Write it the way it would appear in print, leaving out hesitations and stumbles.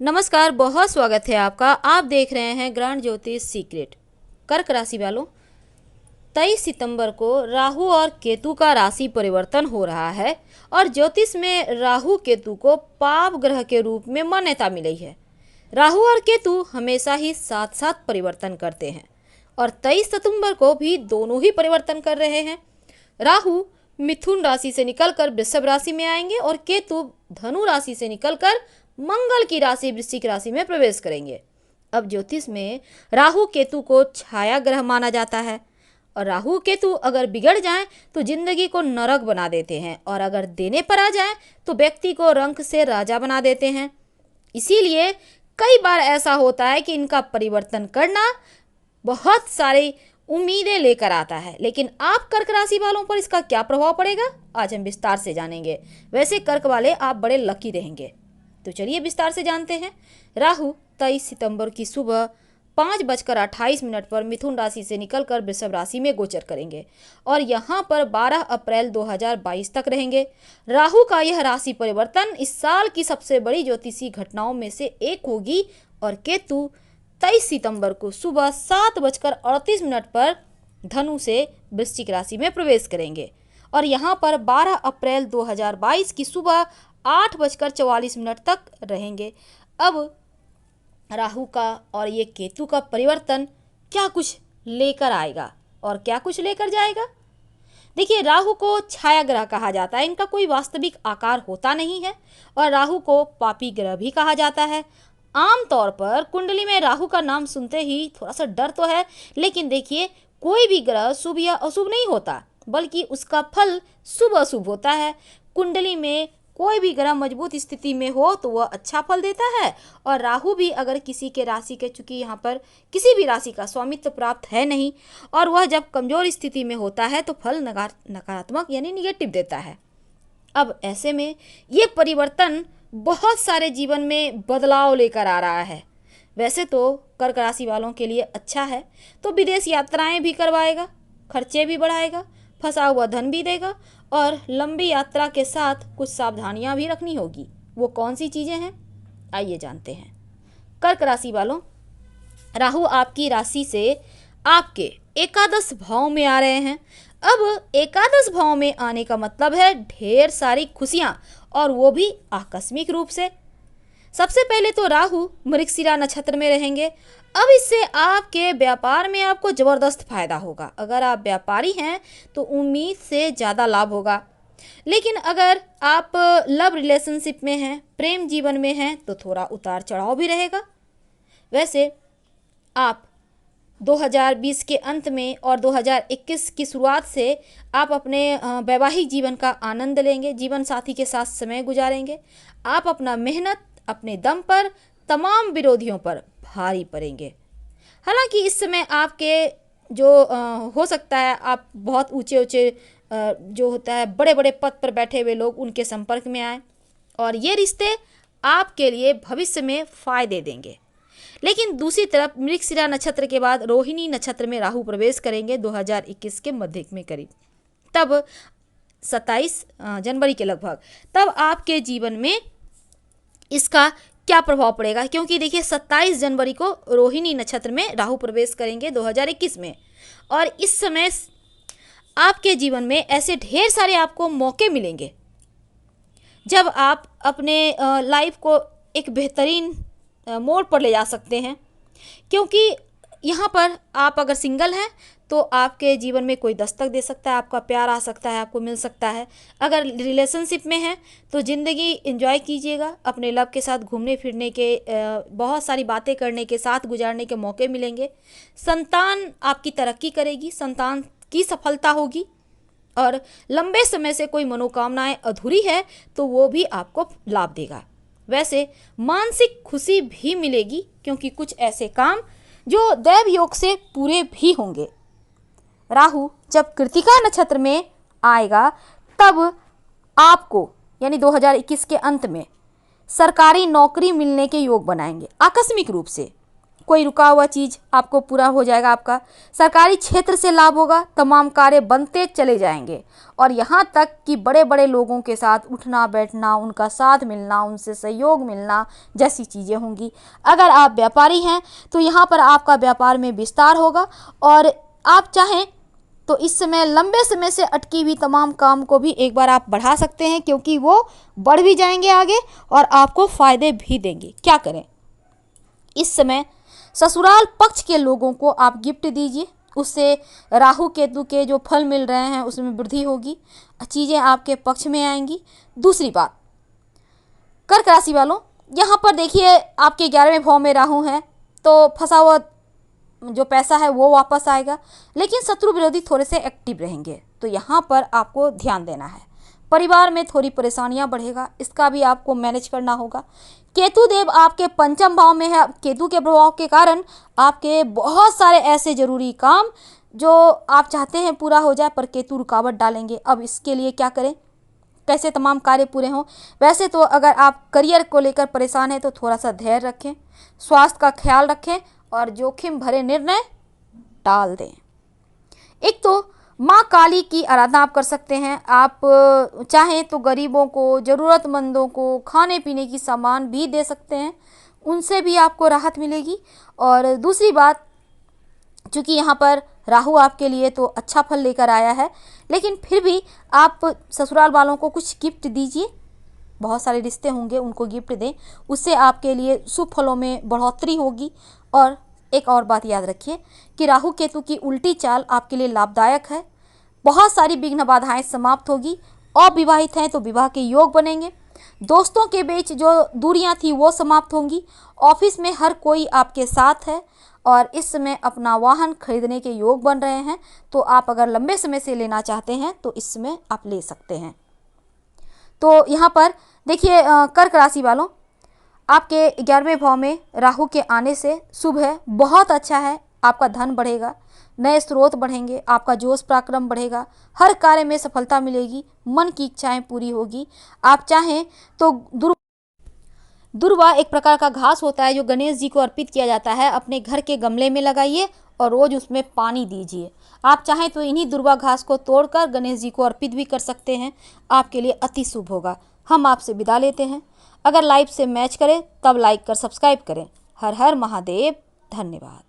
नमस्कार, बहुत स्वागत है आपका। आप देख रहे हैं ग्रहण ज्योतिष सीक्रेट। कर्क राशि वालों, 23 सितंबर को राहु और केतु का राशि परिवर्तन हो रहा है और ज्योतिष में राहु केतु को पाप ग्रह के रूप में मान्यता मिली है। राहु और केतु हमेशा ही साथ साथ परिवर्तन करते हैं और 23 सितंबर को भी दोनों ही परिवर्तन कर रहे हैं। राहु मिथुन राशि से निकलकर वृषभ राशि में आएंगे और केतु धनु राशि से निकलकर मंगल की राशि वृश्चिक राशि में प्रवेश करेंगे। अब ज्योतिष में राहु केतु को छाया ग्रह माना जाता है और राहु केतु अगर बिगड़ जाएं तो जिंदगी को नरक बना देते हैं और अगर देने पर आ जाएं तो व्यक्ति को रंक से राजा बना देते हैं। इसीलिए कई बार ऐसा होता है कि इनका परिवर्तन करना बहुत सारी उम्मीदें लेकर आता है, लेकिन आप कर्क राशि वालों पर इसका क्या प्रभाव पड़ेगा आज हम विस्तार से जानेंगे। वैसे कर्क वाले आप बड़े लकी रहेंगे, तो चलिए विस्तार से जानते हैं। राहु 23 सितंबर की सुबह 5:28 पर मिथुन राशि से निकलकर वृषभ राशि में गोचर करेंगे और यहाँ पर 12 अप्रैल 2022 तक रहेंगे। राहु का यह राशि परिवर्तन इस साल की सबसे बड़ी ज्योतिषीय घटनाओं में से एक होगी और केतु 23 सितंबर को सुबह 7:38 पर धनु से वृश्चिक राशि में प्रवेश करेंगे और यहाँ पर 12 अप्रैल 2022 की सुबह 8:44 तक रहेंगे। अब राहु का और ये केतु का परिवर्तन क्या कुछ लेकर आएगा और क्या कुछ लेकर जाएगा। देखिए, राहु को छाया ग्रह कहा जाता है, इनका कोई वास्तविक आकार होता नहीं है और राहु को पापी ग्रह भी कहा जाता है। आमतौर पर कुंडली में राहु का नाम सुनते ही थोड़ा सा डर तो है, लेकिन देखिए कोई भी ग्रह शुभ या अशुभ नहीं होता, बल्कि उसका फल शुभ अशुभ होता है। कुंडली में कोई भी ग्रह मजबूत स्थिति में हो तो वह अच्छा फल देता है और राहु भी अगर किसी के राशि के, चूंकि यहाँ पर किसी भी राशि का स्वामित्व प्राप्त है नहीं और वह जब कमजोर स्थिति में होता है तो फल नकारात्मक यानी निगेटिव देता है। अब ऐसे में ये परिवर्तन बहुत सारे जीवन में बदलाव लेकर आ रहा है। वैसे तो कर्क राशि वालों के लिए अच्छा है, तो विदेश यात्राएं भी करवाएगा, खर्चे भी बढ़ाएगा, फंसा हुआ धन भी देगा और लंबी यात्रा के साथ कुछ सावधानियां भी रखनी होगी। वो कौन सी चीज़ें हैं, आइए जानते हैं। कर्क राशि वालों, राहु आपकी राशि से आपके एकादश भाव में आ रहे हैं। अब एकादश भाव में आने का मतलब है ढेर सारी खुशियां और वो भी आकस्मिक रूप से। सबसे पहले तो राहु मृगशिरा नक्षत्र में रहेंगे। अब इससे आपके व्यापार में आपको ज़बरदस्त फायदा होगा। अगर आप व्यापारी हैं तो उम्मीद से ज़्यादा लाभ होगा, लेकिन अगर आप लव रिलेशनशिप में हैं, प्रेम जीवन में हैं, तो थोड़ा उतार चढ़ाव भी रहेगा। वैसे आप 2020 के अंत में और 2021 की शुरुआत से आप अपने वैवाहिक जीवन का आनंद लेंगे, जीवन साथी के साथ समय गुजारेंगे। आप अपना मेहनत अपने दम पर तमाम विरोधियों पर भारी पड़ेंगे। हालांकि इस समय आपके जो हो सकता है आप बहुत ऊंचे ऊंचे जो होता है बड़े बड़े पद पर बैठे हुए लोग उनके संपर्क में आए और ये रिश्ते आपके लिए भविष्य में फायदे देंगे। लेकिन दूसरी तरफ मृगशिरा नक्षत्र के बाद रोहिणी नक्षत्र में राहु प्रवेश करेंगे 2021 के मध्य में करीब, तब 27 जनवरी के लगभग। तब आपके जीवन में इसका क्या प्रभाव पड़ेगा, क्योंकि देखिए 27 जनवरी को रोहिणी नक्षत्र में राहु प्रवेश करेंगे 2021 में और इस समय आपके जीवन में ऐसे ढेर सारे आपको मौके मिलेंगे जब आप अपने लाइफ को एक बेहतरीन मोड़ पर ले जा सकते हैं। क्योंकि यहाँ पर आप अगर सिंगल हैं तो आपके जीवन में कोई दस्तक दे सकता है, आपका प्यार आ सकता है, आपको मिल सकता है। अगर रिलेशनशिप में हैं तो ज़िंदगी एंजॉय कीजिएगा, अपने लव के साथ घूमने फिरने के, बहुत सारी बातें करने के, साथ गुजारने के मौके मिलेंगे। संतान आपकी तरक्की करेगी, संतान की सफलता होगी और लंबे समय से कोई मनोकामनाएं अधूरी है तो वो भी आपको लाभ देगा। वैसे मानसिक खुशी भी मिलेगी, क्योंकि कुछ ऐसे काम जो दैव योग से पूरे भी होंगे। राहु जब कृतिका नक्षत्र में आएगा तब आपको यानी 2021 के अंत में सरकारी नौकरी मिलने के योग बनाएंगे आकस्मिक रूप से। कोई रुका हुआ चीज़ आपको पूरा हो जाएगा। आपका सरकारी क्षेत्र से लाभ होगा, तमाम कार्य बनते चले जाएंगे। और यहाँ तक कि बड़े बड़े लोगों के साथ उठना बैठना, उनका साथ मिलना, उनसे सहयोग मिलना जैसी चीज़ें होंगी। अगर आप व्यापारी हैं तो यहाँ पर आपका व्यापार में विस्तार होगा और आप चाहें तो इस समय लंबे समय से अटकी हुई तमाम काम को भी एक बार आप बढ़ा सकते हैं, क्योंकि वो बढ़ भी जाएंगे आगे और आपको फायदे भी देंगे। क्या करें, इस समय ससुराल पक्ष के लोगों को आप गिफ्ट दीजिए, उससे राहु केतु के जो फल मिल रहे हैं उसमें वृद्धि होगी, चीज़ें आपके पक्ष में आएंगी। दूसरी बात, कर्क राशि वालों, यहाँ पर देखिए आपके 11वें भाव में राहु है तो फंसा हुआ जो पैसा है वो वापस आएगा, लेकिन शत्रु विरोधी थोड़े से एक्टिव रहेंगे, तो यहाँ पर आपको ध्यान देना है। परिवार में थोड़ी परेशानियां बढ़ेगा, इसका भी आपको मैनेज करना होगा। केतु देव आपके पंचम भाव में है, केतु के प्रभाव के कारण आपके बहुत सारे ऐसे जरूरी काम जो आप चाहते हैं पूरा हो जाए, पर केतु रुकावट डालेंगे। अब इसके लिए क्या करें, कैसे तमाम कार्य पूरे हों? वैसे तो अगर आप करियर को लेकर परेशान हैं तो थोड़ा सा धैर्य रखें, स्वास्थ्य का ख्याल रखें और जोखिम भरे निर्णय टाल दें। एक तो माँ काली की आराधना आप कर सकते हैं। आप चाहें तो गरीबों को, ज़रूरतमंदों को खाने पीने की सामान भी दे सकते हैं, उनसे भी आपको राहत मिलेगी। और दूसरी बात, चूँकि यहाँ पर राहु आपके लिए तो अच्छा फल लेकर आया है, लेकिन फिर भी आप ससुराल वालों को कुछ गिफ्ट दीजिए। बहुत सारे रिश्ते होंगे, उनको गिफ्ट दें, उससे आपके लिए शुभ फलों में बढ़ोतरी होगी। और एक और बात याद रखिए कि राहु केतु की उल्टी चाल आपके लिए लाभदायक है। बहुत सारी विघ्न बाधाएं समाप्त होगी। अविवाहित हैं तो विवाह के योग बनेंगे। दोस्तों के बीच जो दूरियां थी वो समाप्त होंगी। ऑफिस में हर कोई आपके साथ है और इस समय अपना वाहन खरीदने के योग बन रहे हैं, तो आप अगर लंबे समय से लेना चाहते हैं तो इस समय आप ले सकते हैं। तो यहाँ पर देखिए कर्क राशि वालों, आपके 11वें भाव में राहु के आने से शुभ है, बहुत अच्छा है। आपका धन बढ़ेगा, नए स्रोत बढ़ेंगे, आपका जोश पराक्रम बढ़ेगा, हर कार्य में सफलता मिलेगी, मन की इच्छाएं पूरी होगी। आप चाहें तो दुर्वा एक प्रकार का घास होता है जो गणेश जी को अर्पित किया जाता है, अपने घर के गमले में लगाइए और रोज उसमें पानी दीजिए। आप चाहें तो इन्हीं दुर्वा घास को तोड़कर गणेश जी को अर्पित भी कर सकते हैं, आपके लिए अति शुभ होगा। हम आपसे विदा लेते हैं। अगर लाइव से मैच करें तब लाइक कर सब्सक्राइब करें। हर हर महादेव, धन्यवाद।